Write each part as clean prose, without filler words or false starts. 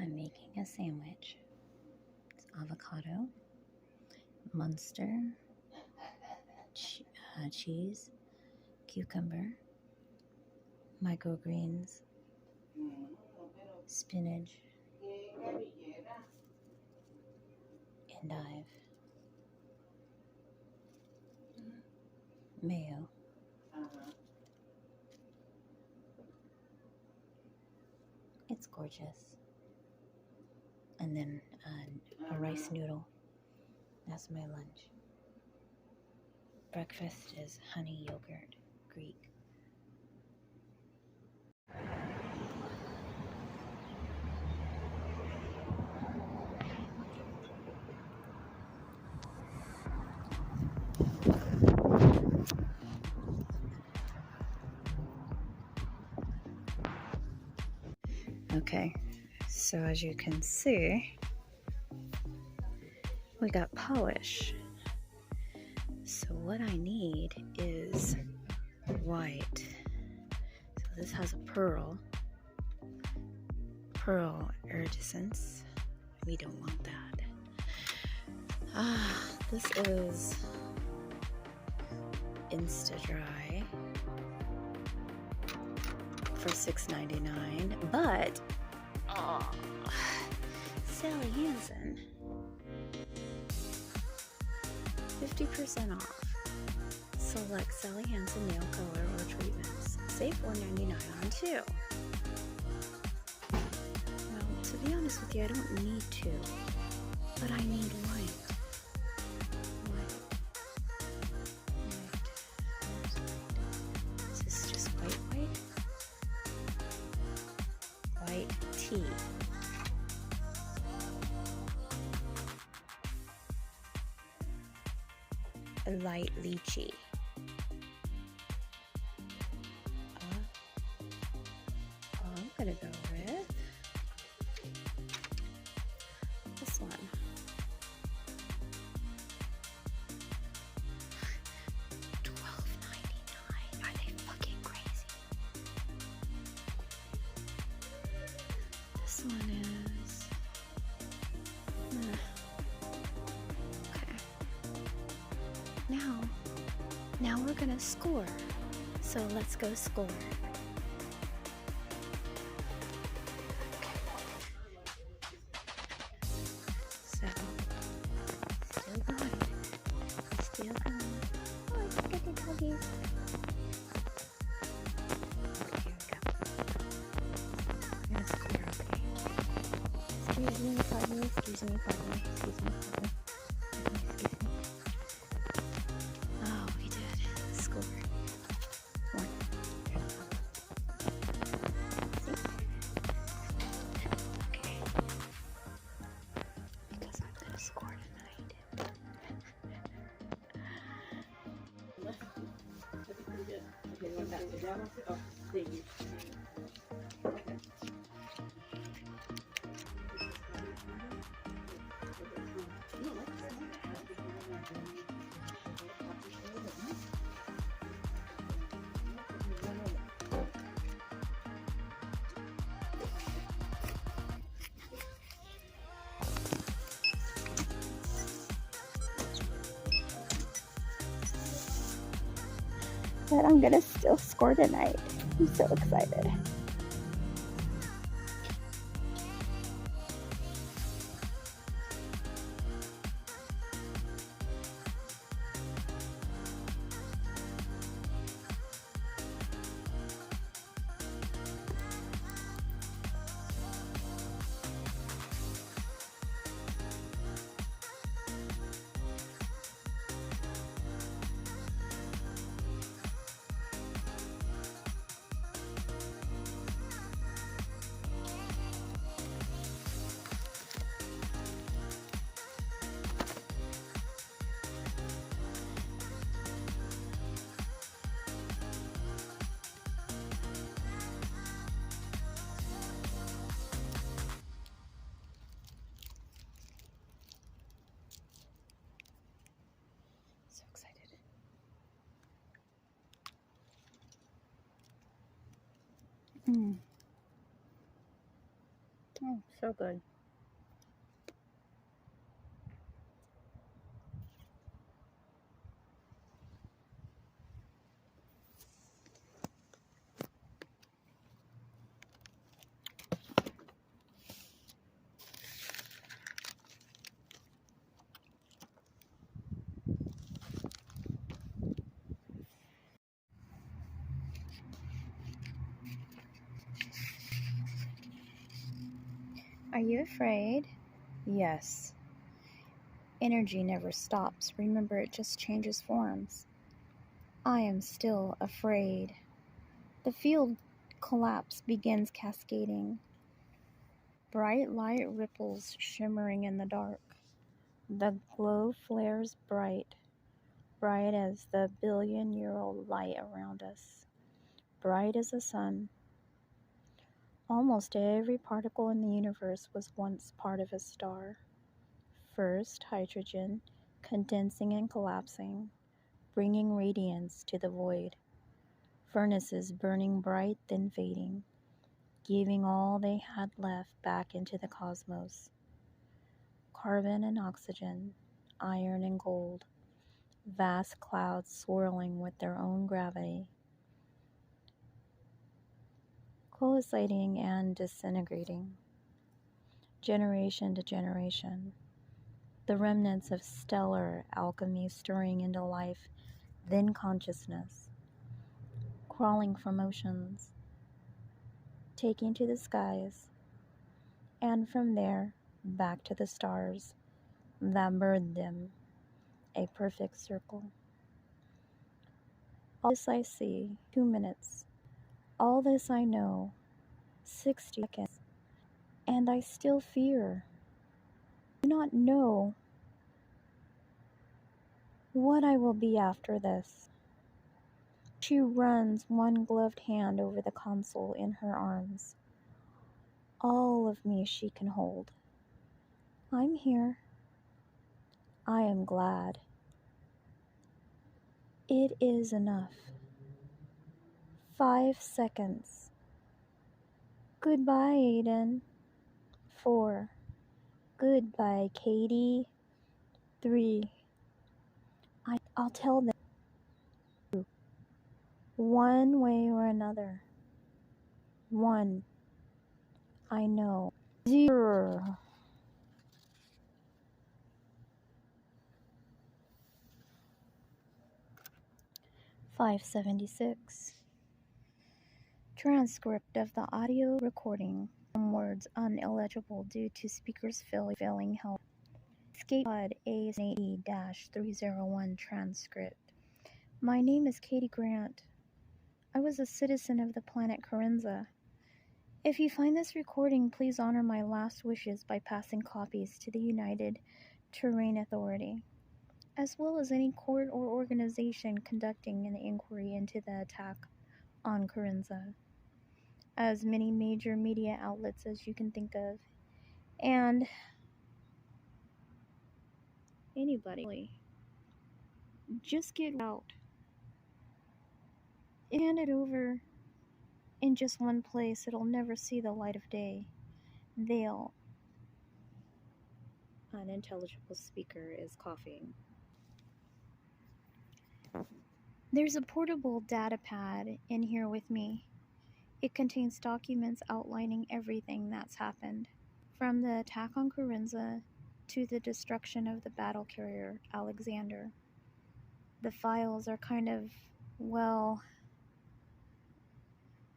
I'm making a sandwich. It's avocado, Munster, cheese, cucumber, microgreens, spinach, endive, mayo. It's gorgeous. And then a rice noodle. That's my lunch. Breakfast is honey yogurt, Greek. Okay, so as you can see, we got polish. So what I need is white. So this has a pearl iridescence. We don't want that. This is Insta-Dry for $6.99, but Sally Hansen, 50% off. Select Sally Hansen nail color or treatments. Save $1.99 on 2. Well, to be honest with you, I don't need 2, but I need white. Is this just white? White tea. A light lychee. I'm gonna go with this one. $12.99. Are they fucking crazy? This one is okay. Now we're gonna score. So let's go score. So still going. Oh, I forget the doggies. Okay, here we go. I'm gonna score, okay? Excuse me, pardon me. Oh, we did. Score. 1. See? Okay. Because I'm gonna score tonight. But I'm gonna still score tonight. I'm so excited. So excited. Oh, so good. Are you afraid? Yes. Energy never stops. Remember, it just changes forms. I am still afraid. The field collapse begins cascading. Bright light ripples shimmering in the dark. The glow flares bright, bright as the billion-year-old light around us, bright as the sun. Almost every particle in the universe was once part of a star. First, hydrogen, condensing and collapsing, bringing radiance to the void. Furnaces burning bright, then fading, giving all they had left back into the cosmos. Carbon and oxygen, iron and gold, vast clouds swirling with their own gravity, coalescing and disintegrating, generation to generation. The remnants of stellar alchemy stirring into life, then consciousness, crawling from oceans, taking to the skies, and from there back to the stars that birthed them, a perfect circle. All this I see, 2 minutes. All this I know, 60 seconds. And I still fear. I do not know what I will be after this. She runs one gloved hand over the console in her arms. All of me she can hold. I'm here. I am glad. It is enough. 5 seconds. Goodbye, Aiden. 4. Goodbye, Katie. 3. I'll tell them. One way or another. 1. I know. 0. 576. Transcript of the audio recording. Some words unillegible due to speaker's failing health. Escape pod A-301 transcript. My name is Katie Grant. I was a citizen of the planet Corinza. If you find this recording, please honor my last wishes by passing copies to the United Terrain Authority, as well as any court or organization conducting an inquiry into the attack on Corinza, as many major media outlets as you can think of, and anybody. Just get out. Hand it over in just one place. It'll never see the light of day. They'll. Unintelligible speaker is coughing. There's a portable data pad in here with me. It contains documents outlining everything that's happened, from the attack on Corinza to the destruction of the battle carrier Alexander. The files are kind of, well,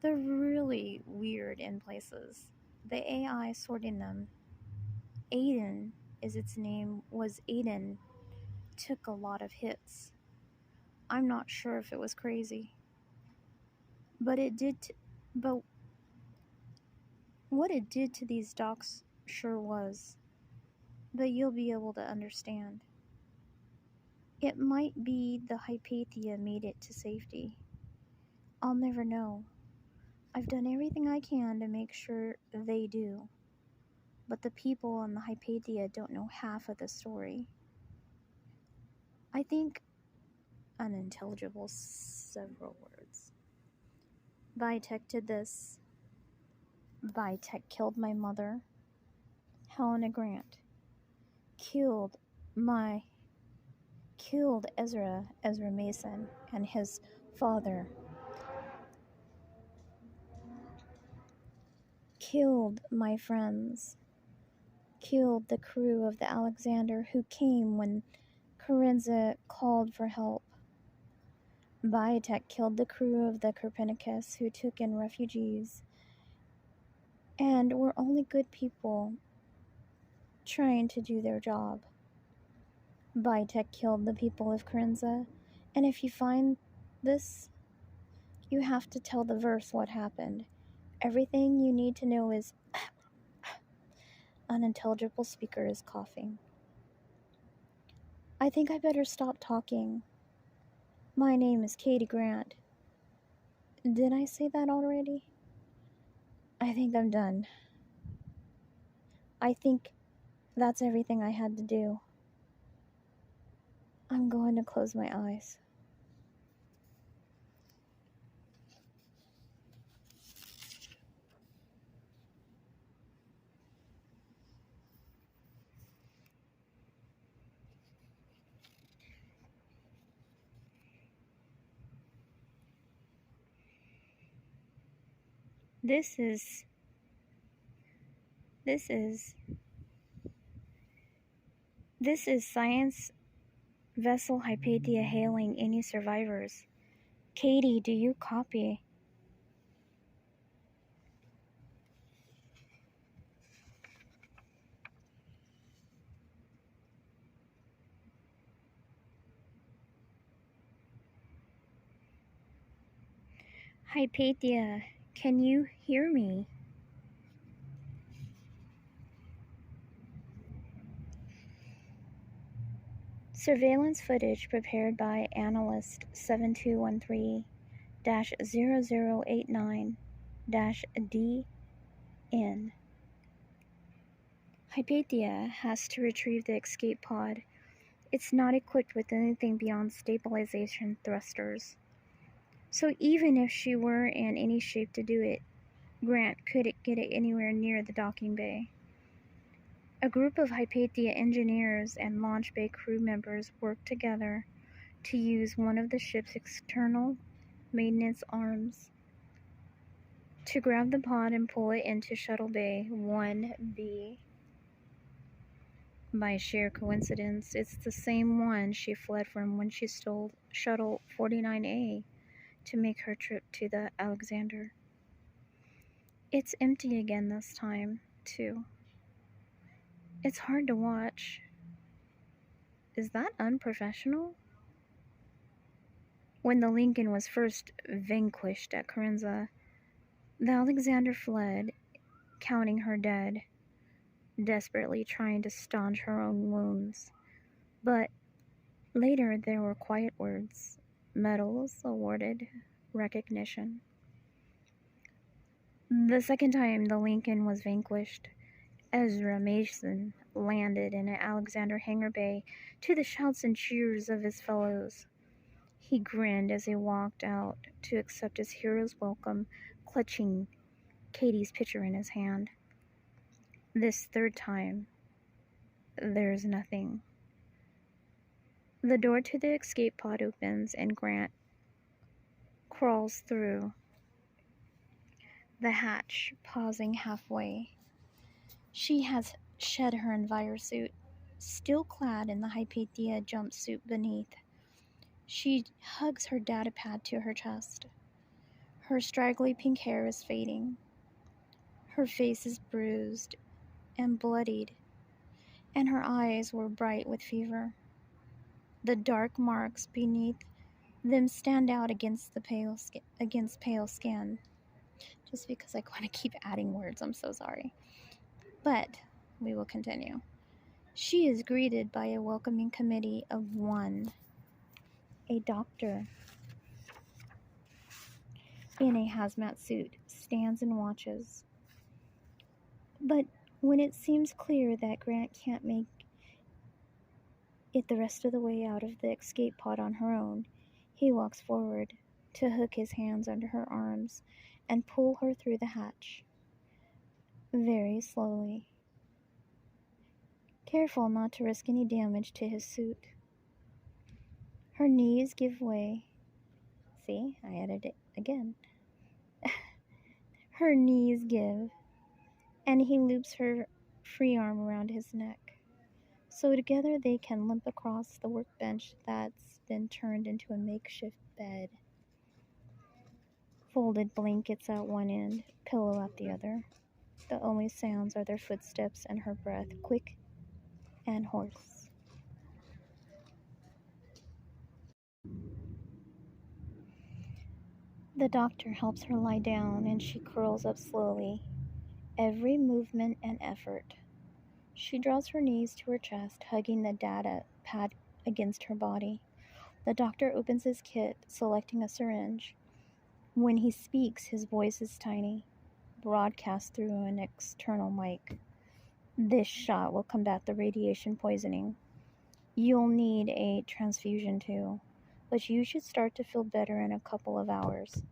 they're really weird in places. The AI sorting them, Aiden is its name, was Aiden, took a lot of hits. I'm not sure if it was crazy. But but what it did to these docs sure was. But you'll be able to understand. It might be the Hypatia made it to safety. I'll never know. I've done everything I can to make sure they do. But the people on the Hypatia don't know half of the story. I think unintelligible several words. Biotech did this. Biotech killed my mother. Helena Grant killed Ezra Mason, and his father killed my friends, killed the crew of the Alexander who came when Corinza called for help. Biotech killed the crew of the Copernicus who took in refugees, and were only good people trying to do their job. Biotech killed the people of Corinza, and if you find this, you have to tell the verse what happened. Everything you need to know is unintelligible speaker is coughing. I think I better stop talking. My name is Katie Grant. Did I say that already? I think I'm done. I think that's everything I had to do. I'm going to close my eyes. This is Science Vessel Hypatia hailing any survivors. Katie, do you copy? Hypatia, can you hear me? Surveillance footage prepared by Analyst 7213-0089-DN. Hypatia has to retrieve the escape pod. It's not equipped with anything beyond stabilization thrusters. So even if she were in any shape to do it, Grant couldn't get it anywhere near the docking bay. A group of Hypatia engineers and launch bay crew members worked together to use one of the ship's external maintenance arms to grab the pod and pull it into Shuttle Bay 1B. By sheer coincidence, it's the same one she fled from when she stole Shuttle 49A to make her trip to the Alexander. It's empty again this time, too. It's hard to watch. Is that unprofessional? When the Lincoln was first vanquished at Corinza, the Alexander fled, counting her dead, desperately trying to staunch her own wounds. But later there were quiet words, medals awarded, recognition. The second time the Lincoln was vanquished, Ezra Mason landed in an Alexander hangar bay to the shouts and cheers of his fellows. He grinned as he walked out to accept his hero's welcome, clutching Katie's picture in his hand. This third time, there's nothing. The door to the escape pod opens and Grant crawls through the hatch, pausing halfway. She has shed her envirosuit, still clad in the Hypatia jumpsuit beneath. She hugs her datapad to her chest. Her straggly pink hair is fading. Her face is bruised and bloodied, and her eyes were bright with fever. The dark marks beneath them stand out against pale skin. Just because I want to keep adding words, I'm so sorry. But we will continue. She is greeted by a welcoming committee of one. A doctor in a hazmat suit stands and watches. But when it seems clear that Grant can't make it the rest of the way out of the escape pod on her own, he walks forward to hook his hands under her arms and pull her through the hatch. Very slowly. careful not to risk any damage to his suit. Her knees give way. See, I added it again. Her knees give, and he loops her free arm around his neck. So together they can limp across the workbench that's been turned into a makeshift bed. Folded blankets at one end, pillow at the other. The only sounds are their footsteps and her breath, quick and hoarse. The doctor helps her lie down and she curls up slowly, every movement an effort. She draws her knees to her chest, hugging the data pad against her body. The doctor opens his kit, selecting a syringe. When he speaks, his voice is tiny, broadcast through an external mic. This shot will combat the radiation poisoning. You'll need a transfusion too, but you should start to feel better in a couple of hours.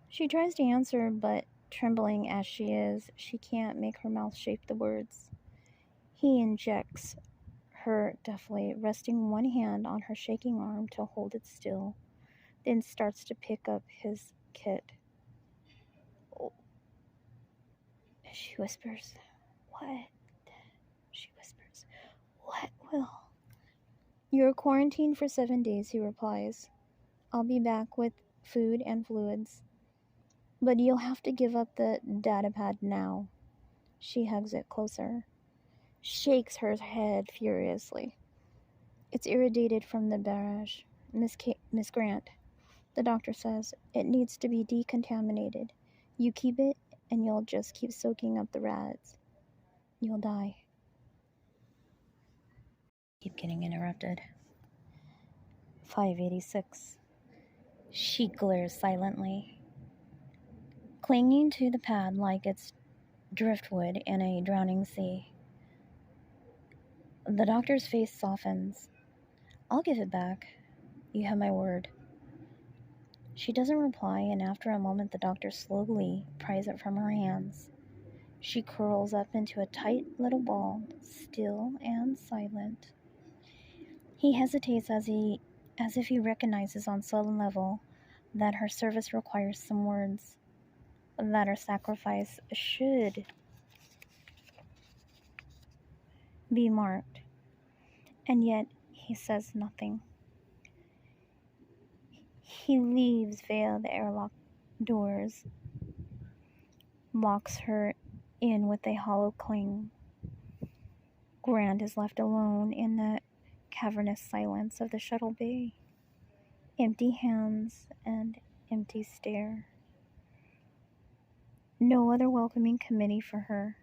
She tries to answer, but trembling as she is, she can't make her mouth shape the words. He injects her deftly, resting one hand on her shaking arm to hold it still, then starts to pick up his kit. Oh. She whispers, "What?" She whispers, "What will?" "You're quarantined for 7 days," he replies. "I'll be back with food and fluids. But you'll have to give up the datapad now." She hugs it closer, shakes her head furiously. "It's irradiated from the barrage, Miss Grant," the doctor says. "It needs to be decontaminated. You keep it, and you'll just keep soaking up the rads. You'll die." Keep getting interrupted. 586. She glares silently, clinging to the pad like it's driftwood in a drowning sea. The doctor's face softens. "I'll give it back. You have my word." She doesn't reply, and after a moment the doctor slowly pries it from her hands. She curls up into a tight little ball, still and silent. He hesitates as if he recognizes on some level that her service requires some words, that her sacrifice should be marked, and yet he says nothing. He leaves via the airlock doors, locks her in with a hollow cling. Grant is left alone in the cavernous silence of the shuttle bay. Empty hands and empty stare. No other welcoming committee for her.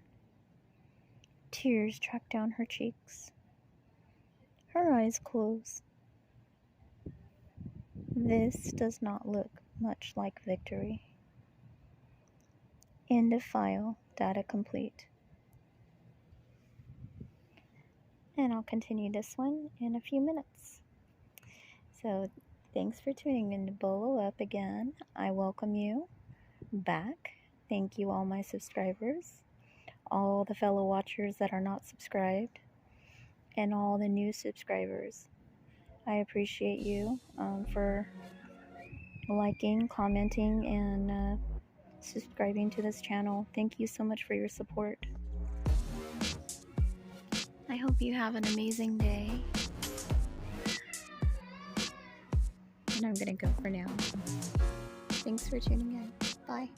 Tears track down her cheeks. Her eyes close. This does not look much like victory. End of file. Data complete. And I'll continue this one in a few minutes. So thanks for tuning in to Bolo Up again. I welcome you back. Thank you, all my subscribers, all the fellow watchers that are not subscribed, and all the new subscribers. I appreciate you for liking, commenting, and subscribing to this channel. Thank you so much for your support. I hope you have an amazing day. And I'm going to go for now. Thanks for tuning in. Bye.